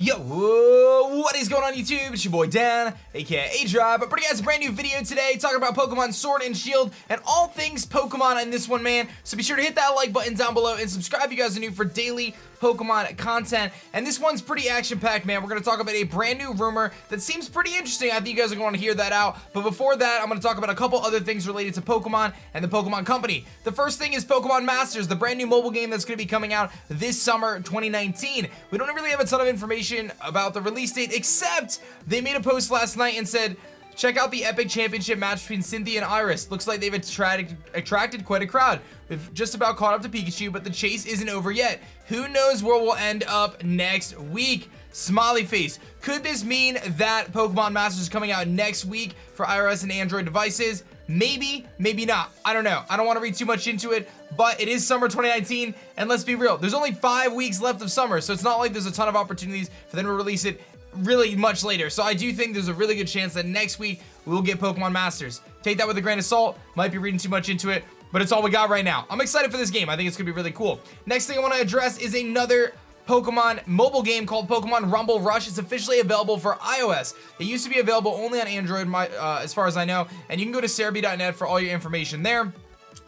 Yo, what is going on YouTube? It's your boy Dan, aka aDrive. I'm bringing you guys a brand new video today talking about Pokemon Sword and Shield and all things Pokemon in this one, man. So be sure to hit that like button down below and subscribe if you guys are new for daily Pokemon content. And this one's pretty action-packed, man. We're going to talk about a brand new rumor that seems pretty interesting. I think you guys are going to hear that out. But before that, I'm going to talk about a couple other things related to Pokemon and the Pokemon Company. The first thing is Pokemon Masters, the brand new mobile game that's going to be coming out this summer 2019. We don't really have a ton of information about the release date, except they made a post last night and said, check out the epic championship match between Cynthia and Iris. Looks like they've attracted quite a crowd. We've just about caught up to Pikachu, but the chase isn't over yet. Who knows where we'll end up next week? Smiley face. Could this mean that Pokemon Masters is coming out next week for iOS and Android devices? Maybe, maybe not. I don't know. I don't want to read too much into it, but it is summer 2019, and let's be real. There's only 5 weeks left of summer, so it's not like there's a ton of opportunities for them to release it really much later. So I do think there's a really good chance that next week we will get Pokemon Masters. Take that with a grain of salt. Might be reading too much into it, but it's all we got right now. I'm excited for this game. I think it's gonna be really cool. Next thing I want to address is another Pokemon mobile game called Pokemon Rumble Rush. It's officially available for iOS. It used to be available only on Android, as far as I know, and you can go to Cerebi.net for all your information there.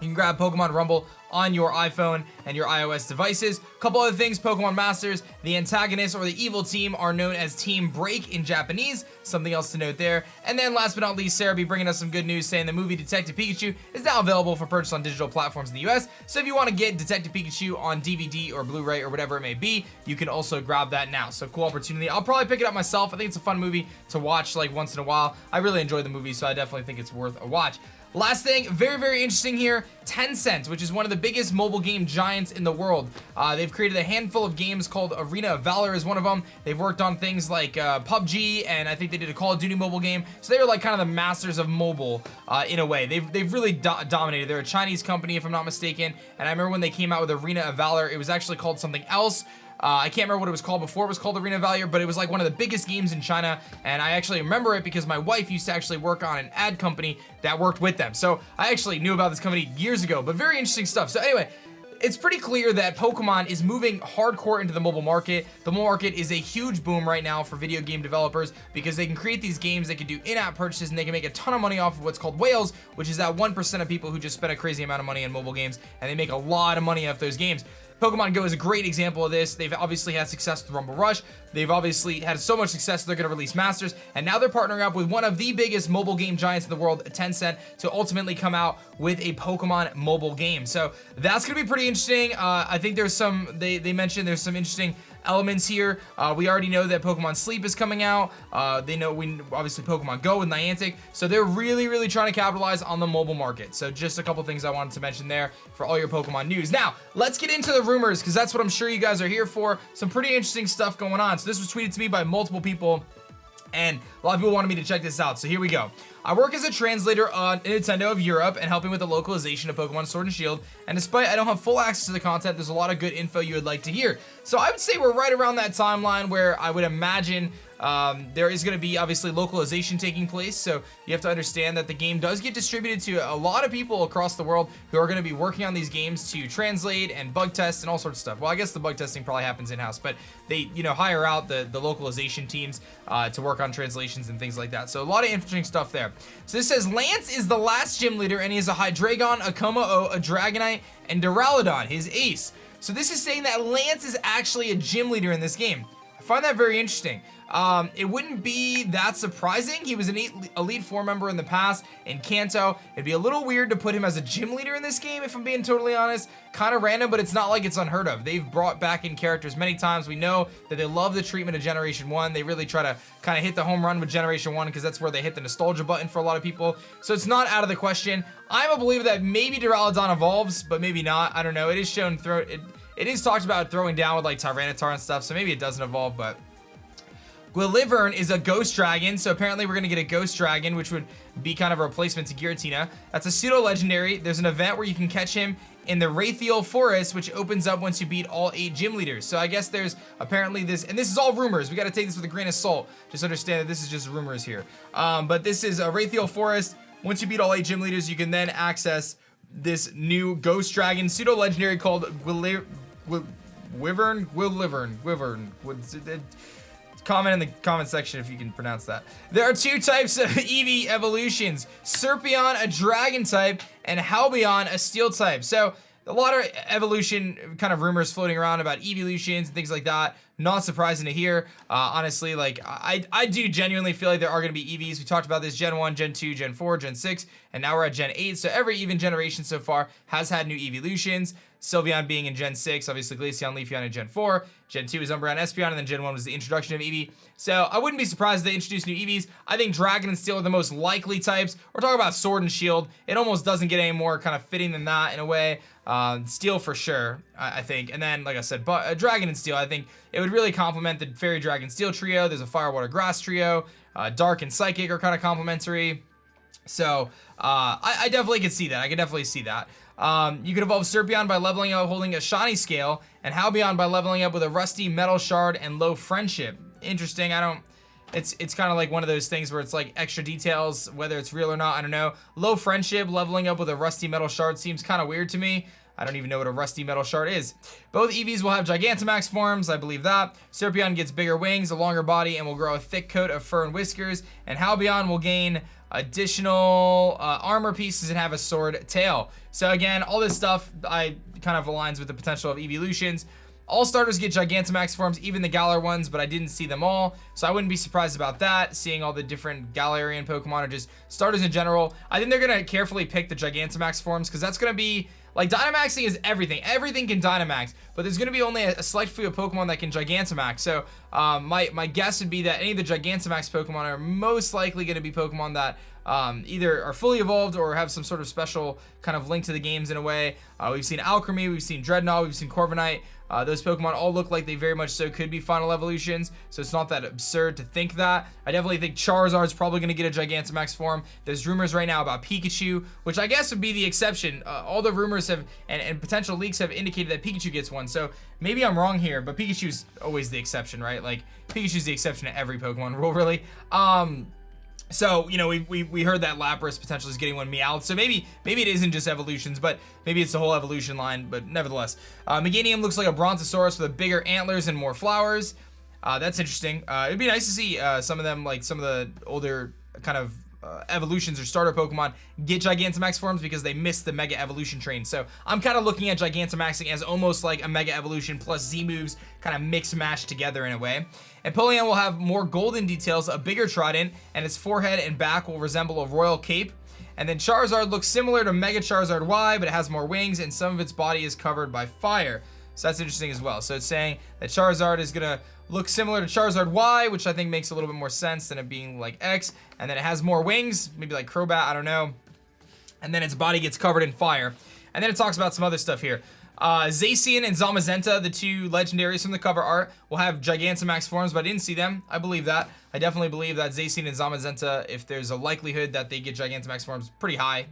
You can grab Pokemon Rumble on your iPhone and your iOS devices. Couple other things, Pokemon Masters, the antagonist or the evil team are known as Team Break in Japanese. Something else to note there. And then last but not least, Cerebi bringing us some good news saying the movie Detective Pikachu is now available for purchase on digital platforms in the US. So if you want to get Detective Pikachu on DVD or Blu-ray or whatever it may be, you can also grab that now. So cool opportunity. I'll probably pick it up myself. I think it's a fun movie to watch like once in a while. I really enjoy the movie, so I definitely think it's worth a watch. Last thing, very, very interesting here, Tencent, which is one of the biggest mobile game giants in the world. They've created a handful of games called Arena of Valor is one of them. They've worked on things like PUBG, and I think they did a Call of Duty mobile game. So they were like kind of the masters of mobile in a way. They've really dominated. They're a Chinese company, if I'm not mistaken. And I remember when they came out with Arena of Valor, it was actually called something else. I can't remember what it was called before it was called Arena of Valor, but it was like one of the biggest games in China, and I actually remember it because my wife used to actually work on an ad company that worked with them. So I actually knew about this company years ago, but very interesting stuff. So anyway, it's pretty clear that Pokemon is moving hardcore into the mobile market. The mobile market is a huge boom right now for video game developers because they can create these games, they can do in-app purchases, and they can make a ton of money off of what's called whales, which is that 1% of people who just spend a crazy amount of money in mobile games, and they make a lot of money off those games. Pokemon Go is a great example of this. They've obviously had success with Rumble Rush. They've obviously had so much success they're going to release Masters, and now they're partnering up with one of the biggest mobile game giants in the world, Tencent, to ultimately come out with a Pokemon mobile game. So that's going to be pretty interesting. I think there's some, they mentioned there's some interesting elements here. We already know that Pokemon Sleep is coming out. They know obviously Pokemon Go with Niantic. So they're really, really trying to capitalize on the mobile market. So just a couple things I wanted to mention there for all your Pokemon news. Now, let's get into the rumors because that's what I'm sure you guys are here for. Some pretty interesting stuff going on. So this was tweeted to me by multiple people, and a lot of people wanted me to check this out. So here we go. I work as a translator on Nintendo of Europe and helping with the localization of Pokemon Sword and Shield, and despite I don't have full access to the content, there's a lot of good info you would like to hear. So I would say we're right around that timeline where I would imagine there is going to be obviously localization taking place. So you have to understand that the game does get distributed to a lot of people across the world who are going to be working on these games to translate and bug test and all sorts of stuff. Well, I guess the bug testing probably happens in-house, but they, hire out the localization teams to work on translations and things like that. So a lot of interesting stuff there. So this says Lance is the last gym leader, and he has a Hydreigon, a Como-O, a Dragonite, and Duraludon, his ace. So this is saying that Lance is actually a gym leader in this game. I find that very interesting. It wouldn't be that surprising. He was an Elite Four member in the past in Kanto. It'd be a little weird to put him as a gym leader in this game, if I'm being totally honest. Kind of random, but it's not like it's unheard of. They've brought back in characters many times. We know that they love the treatment of Generation 1. They really try to kind of hit the home run with Generation 1 because that's where they hit the nostalgia button for a lot of people. So it's not out of the question. I'm a believer that maybe Duraludon evolves, but maybe not. I don't know. It is shown it is talked about throwing down with like Tyranitar and stuff, so maybe it doesn't evolve, but Gwilivern is a Ghost Dragon, so apparently we're going to get a Ghost Dragon, which would be kind of a replacement to Giratina. That's a pseudo-legendary. There's an event where you can catch him in the Rathiel Forest, which opens up once you beat all 8 gym leaders. So I guess there's apparently this, and this is all rumors. We got to take this with a grain of salt. Just understand that this is just rumors here. But this is a Rathiel Forest. Once you beat all 8 gym leaders, you can then access this new Ghost Dragon pseudo-legendary called Gwilivern. comment in the comment section if you can pronounce that. There are 2 types of Eevee evolutions. Serpion, a dragon type, and Halbyon, a steel type. So a lot of evolution kind of rumors floating around about Eeveelutions and things like that. Not surprising to hear. Honestly, like I do genuinely feel like there are going to be Eevees. We talked about this Gen 1, Gen 2, Gen 4, Gen 6, and now we're at Gen 8. So every even generation so far has had new Eeveelutions. Sylveon being in Gen 6, obviously Glaceon, Leafeon in Gen 4. Gen 2 is Umbreon, Espeon, and then Gen 1 was the introduction of Eevee. So I wouldn't be surprised if they introduce new Eevees. I think Dragon and Steel are the most likely types. We're talking about Sword and Shield. It almost doesn't get any more kind of fitting than that in a way. Steel for sure, I think. And then, like I said, Dragon and Steel, I think it would really complement the Fairy Dragon Steel trio. There's a Fire Water Grass trio. Dark and Psychic are kind of complementary. So I definitely could see that. I could definitely see that. You could evolve Serpion by leveling up holding a shiny scale, and Halbyon by leveling up with a rusty metal shard and low friendship. Interesting. It's kind of like one of those things where it's like extra details, whether it's real or not, I don't know. Low friendship, leveling up with a rusty metal shard seems kind of weird to me. I don't even know what a rusty metal shard is. Both Eevees will have Gigantamax forms, I believe that. Serpion gets bigger wings, a longer body, and will grow a thick coat of fur and whiskers. And Halbyon will gain additional armor pieces and have a sword tail. So again, all this stuff kind of aligns with the potential of Eeveelutions. All starters get Gigantamax forms, even the Galar ones, but I didn't see them all, so I wouldn't be surprised about that, seeing all the different Galarian Pokemon or just starters in general. I think they're going to carefully pick the Gigantamax forms, because that's going to be, like, Dynamaxing is everything. Everything can Dynamax, but there's going to be only a select few of Pokemon that can Gigantamax, so my guess would be that any of the Gigantamax Pokemon are most likely going to be Pokemon that either are fully evolved or have some sort of special kind of link to the games in a way. We've seen Alchemy, we've seen Dreadnought, we've seen Corviknight. Those Pokemon all look like they very much so could be final evolutions, so it's not that absurd to think that. I definitely think Charizard's probably going to get a Gigantamax form. There's rumors right now about Pikachu, which I guess would be the exception. All the rumors have and potential leaks have indicated that Pikachu gets one, so maybe I'm wrong here, but Pikachu's always the exception, right? Like, Pikachu's the exception to every Pokemon rule, really. So, you know, we heard that Lapras potentially is getting one, Meowth. So maybe it isn't just evolutions, but maybe it's the whole evolution line. But nevertheless, Meganium looks like a Brontosaurus with bigger antlers and more flowers. That's interesting. It'd be nice to see some of them, like some of the older kind of evolutions or starter Pokemon get Gigantamax forms because they missed the Mega Evolution train. So I'm kind of looking at Gigantamaxing as almost like a Mega Evolution plus Z moves kind of mix mashed together in a way. Empoleon will have more golden details, a bigger trident, and its forehead and back will resemble a royal cape. And then Charizard looks similar to Mega Charizard Y, but it has more wings and some of its body is covered by fire. So that's interesting as well. So it's saying that Charizard is gonna look similar to Charizard Y, which I think makes a little bit more sense than it being like X. And then it has more wings, maybe like Crobat, I don't know. And then its body gets covered in fire. And then it talks about some other stuff here. Zacian and Zamazenta, the 2 legendaries from the cover art, will have Gigantamax forms, but I didn't see them. I believe that. I definitely believe that Zacian and Zamazenta, if there's a likelihood that they get Gigantamax forms, pretty high.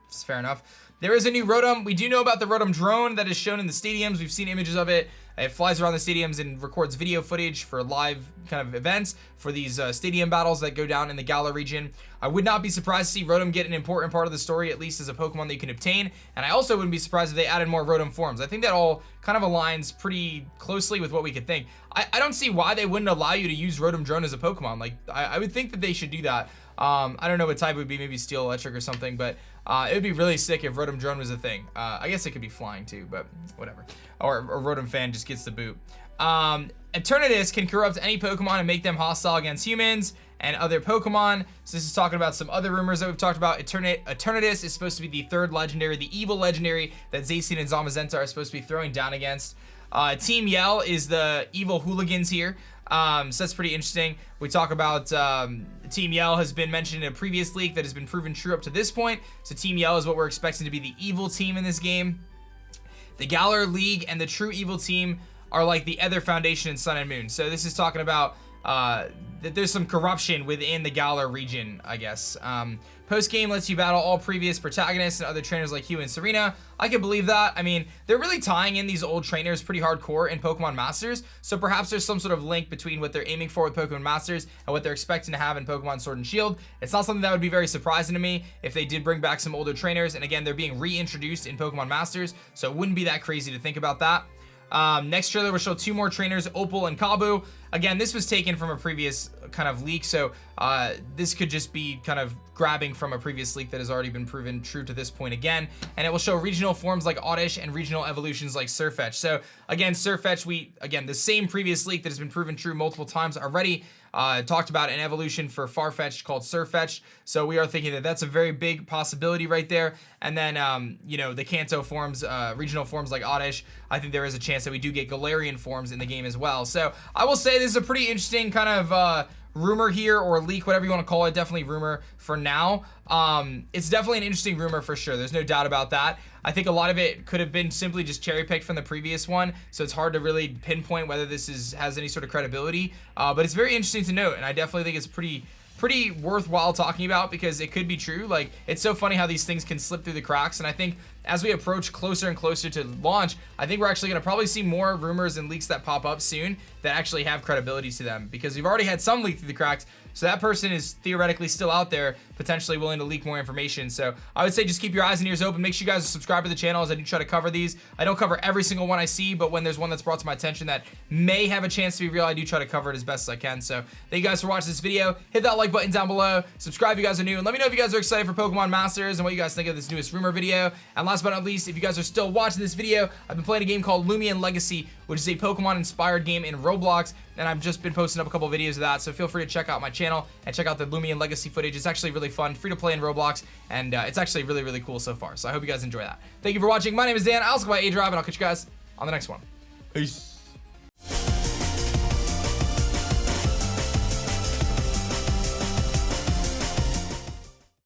It's fair enough. There is a new Rotom. We do know about the Rotom drone that is shown in the stadiums. We've seen images of it. It flies around the stadiums and records video footage for live kind of events for these stadium battles that go down in the Galar region. I would not be surprised to see Rotom get an important part of the story, at least as a Pokemon that you can obtain. And I also wouldn't be surprised if they added more Rotom forms. I think that all kind of aligns pretty closely with what we could think. I don't see why they wouldn't allow you to use Rotom drone as a Pokemon. Like, I would think that they should do that. I don't know what type it would be, maybe Steel Electric or something, but it would be really sick if Rotom drone was a thing. I guess it could be flying too, but whatever. Or Rotom fan just gets the boot. Eternatus can corrupt any Pokemon and make them hostile against humans and other Pokemon. So this is talking about some other rumors that we've talked about. Eternatus is supposed to be the 3rd legendary, the evil legendary that Zacian and Zamazenta are supposed to be throwing down against. Team Yell is the evil hooligans here. So that's pretty interesting. We talk about Team Yell has been mentioned in a previous leak that has been proven true up to this point. So Team Yell is what we're expecting to be the evil team in this game. The Galar League and the True Evil Team are like the Ether Foundation in Sun and Moon. So this is talking about that there's some corruption within the Galar region, I guess. Post-game lets you battle all previous protagonists and other trainers like Hugh and Serena. I can believe that. I mean, they're really tying in these old trainers pretty hardcore in Pokemon Masters, so perhaps there's some sort of link between what they're aiming for with Pokemon Masters and what they're expecting to have in Pokemon Sword and Shield. It's not something that would be very surprising to me if they did bring back some older trainers, and again, they're being reintroduced in Pokemon Masters, so it wouldn't be that crazy to think about that. Next trailer will show 2 more trainers, Opal and Kabu. Again, this was taken from a previous kind of leak, so this could just be kind of grabbing from a previous leak that has already been proven true to this point again. And it will show regional forms like Oddish and regional evolutions like Surfetch. So again, Surfetch, the same previous leak that has been proven true multiple times already, talked about an evolution for Farfetch'd called Surfetch. So we are thinking that that's a very big possibility right there. And then, you know, the Kanto forms, regional forms like Oddish, I think there is a chance that we do get Galarian forms in the game as well. So I will say this is a pretty interesting kind of rumor here, or leak, whatever you want to call it. Definitely rumor for now. It's definitely an interesting rumor for sure. There's no doubt about that. I think a lot of it could have been simply just cherry picked from the previous one, so it's hard to really pinpoint whether this has any sort of credibility. But it's very interesting to note, and I definitely think it's pretty worthwhile talking about, because it could be true. Like, it's so funny how these things can slip through the cracks, and I think as we approach closer and closer to launch, I think we're actually going to probably see more rumors and leaks that pop up soon that actually have credibility to them, because we've already had some leak through the cracks, so that person is theoretically still out there, potentially willing to leak more information. So I would say just keep your eyes and ears open. Make sure you guys subscribe to the channel, as I do try to cover these. I don't cover every single one I see, but when there's one that's brought to my attention that may have a chance to be real, I do try to cover it as best as I can. So thank you guys for watching this video. Hit that like button down below. Subscribe if you guys are new, and let me know if you guys are excited for Pokemon Masters and what you guys think of this newest rumor video. And last but not least, if you guys are still watching this video, I've been playing a game called Lumion Legacy, which is a Pokemon-inspired game in Roblox, and I've just been posting up a couple videos of that, so feel free to check out my channel and check out the Lumion Legacy footage. It's actually really fun, free to play in Roblox, and it's actually really, really cool so far, so I hope you guys enjoy that. Thank you for watching. My name is Dan. I also go by aDrive, and I'll catch you guys on the next one. Peace.